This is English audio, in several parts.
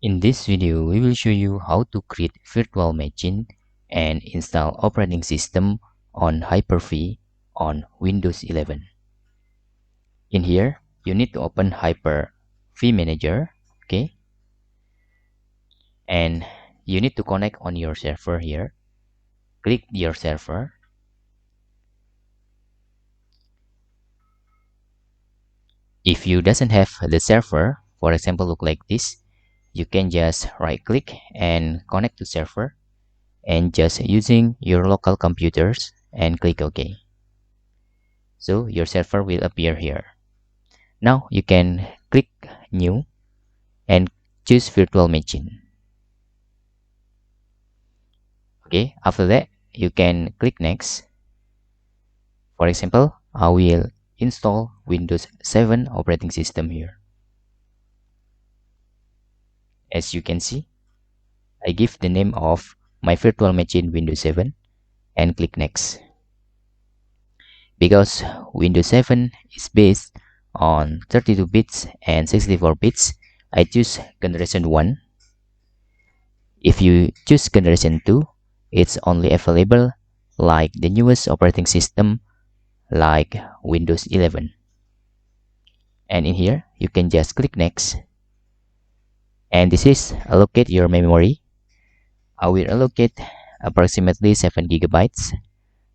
In this video, we will show you how to create virtual machine and install operating system on hyperV on Windows 11. In here, you need to open hyperV manager, okay? And you need to connect on your server here. Click your server. If you doesn't have the server, for example, look like this, you can just right click and connect to server and just using your local computers and click OK. So your server will appear here. Now you can click new and choose virtual machine. Okay, after that you can click next. For example, I will install Windows 7 operating system here. As you can see, I give the name of my virtual machine Windows 7 and click next. Because Windows 7 is based on 32 bits and 64 bits, I choose generation 1. If you choose generation 2, it's only available like the newest operating system like Windows 11. And in here, you can just click next. And this is allocate your memory. I will allocate approximately 7 gigabytes.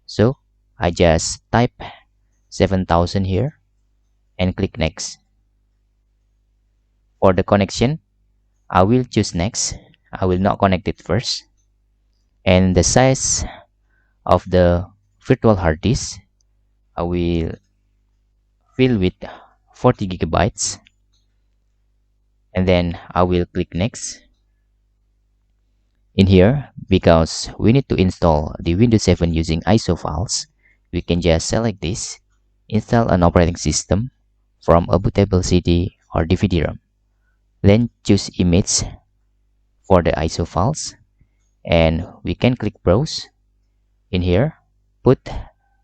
So I just type 7000 here and click next. For the connection, I will choose next. I will not connect it first. And the size of the virtual hard disk, I will fill with 40 gigabytes. And then I will click next. In here, because we need to install the Windows 7 using ISO files, we can just select this, install an operating system from a bootable CD or DVD-ROM. Then choose image for the ISO files, and we can click browse. In here, put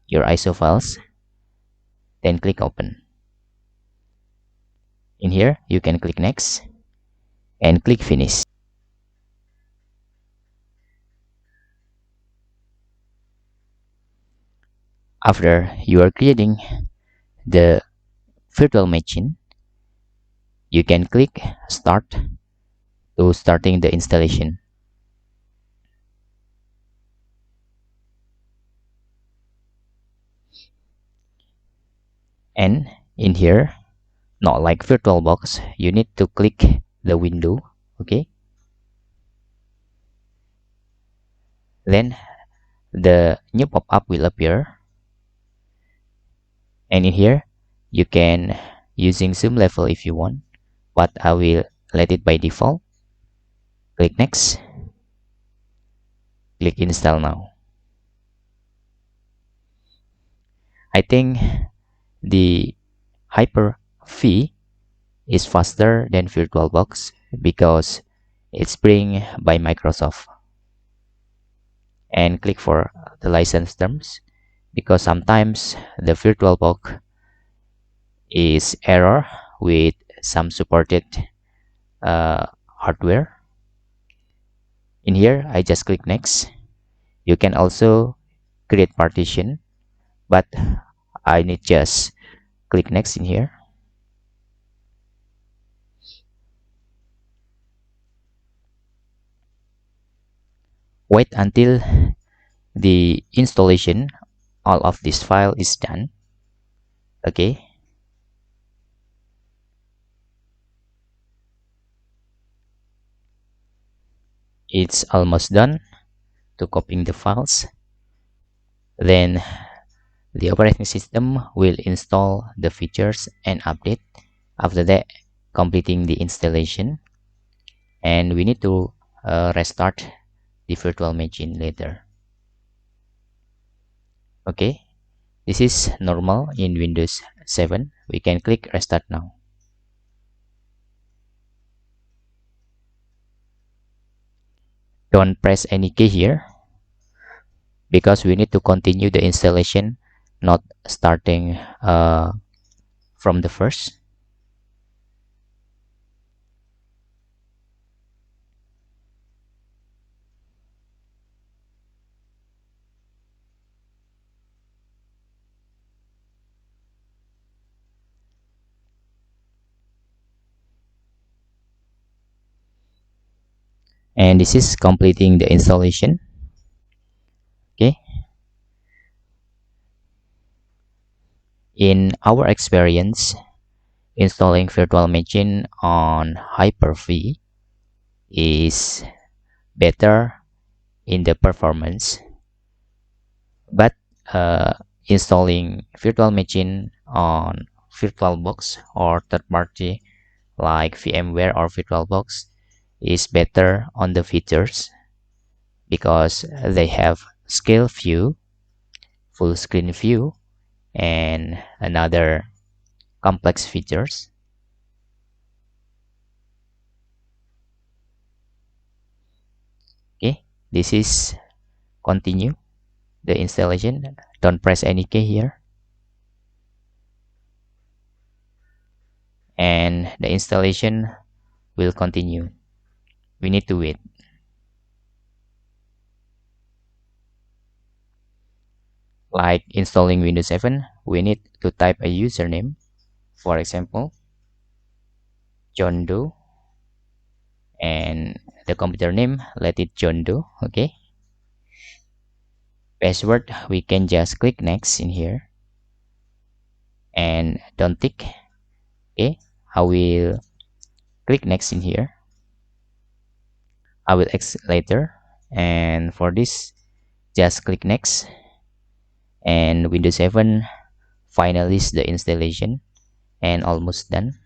your ISO files, then click open. In here, you can click next and click finish. After you are creating the virtual machine, you can click start to starting the installation. And in here, not like VirtualBox, you need to click the window, okay? Then the new pop-up will appear. And in here, you can using zoom level if you want, but I will let it by default. Click next. Click install now. I think the hyperV is faster than VirtualBox because it's bring by Microsoft. And click for the license terms, because sometimes the VirtualBox is error with some supported hardware. In here, I just click next. You can also create partition, but I need just click next in here. Wait until the installation all of this file is done. Okay, it's almost done to copying the files. Then the operating system will install the features and update. After that, completing the installation, and we need to restart the virtual machine later. Okay, this is normal in Windows 7. We can click restart now. Don't press any key here because we need to continue the installation, not starting from the first. And this is completing the installation. Okay, in our experience, installing virtual machine on hyperv is better in the performance, but installing virtual machine on VirtualBox or third party like VMware or VirtualBox is better on the features because they have scale view, full screen view, and another complex features. Okay, this is continue the installation. Don't press any key here, and the installation will continue. We need to wait. Like installing Windows 7, we need to type a username, for example John Doe, and the computer name, let it John Doe. Okay, password, we can just click next in here and don't tick. Okay, I will click next in here. I will X later, and for this just click next, and Windows 7 finalize the installation and almost done.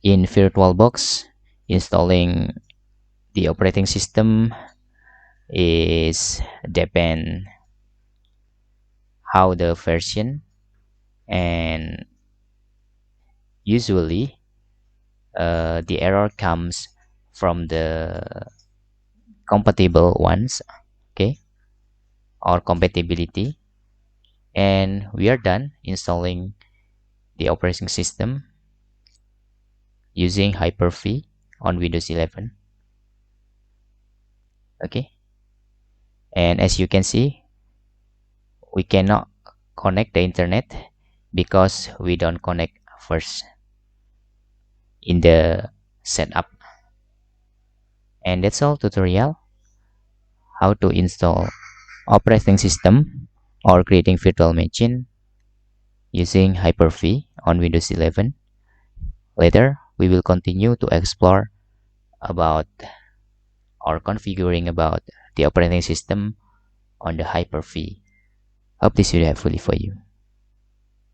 In VirtualBox, installing the operating system is depend how the version, and usually the error comes from the compatible ones. Okay, or compatibility, and we are done installing the operating system using hyperv on Windows 11. Okay, and as you can see, we cannot connect the internet because we don't connect first in the setup. And that's all tutorial how to install operating system or creating virtual machine using hyperv on Windows 11. Later we will continue to explore about or configuring about the operating system on the hyperv. Hope this will be helpful for you.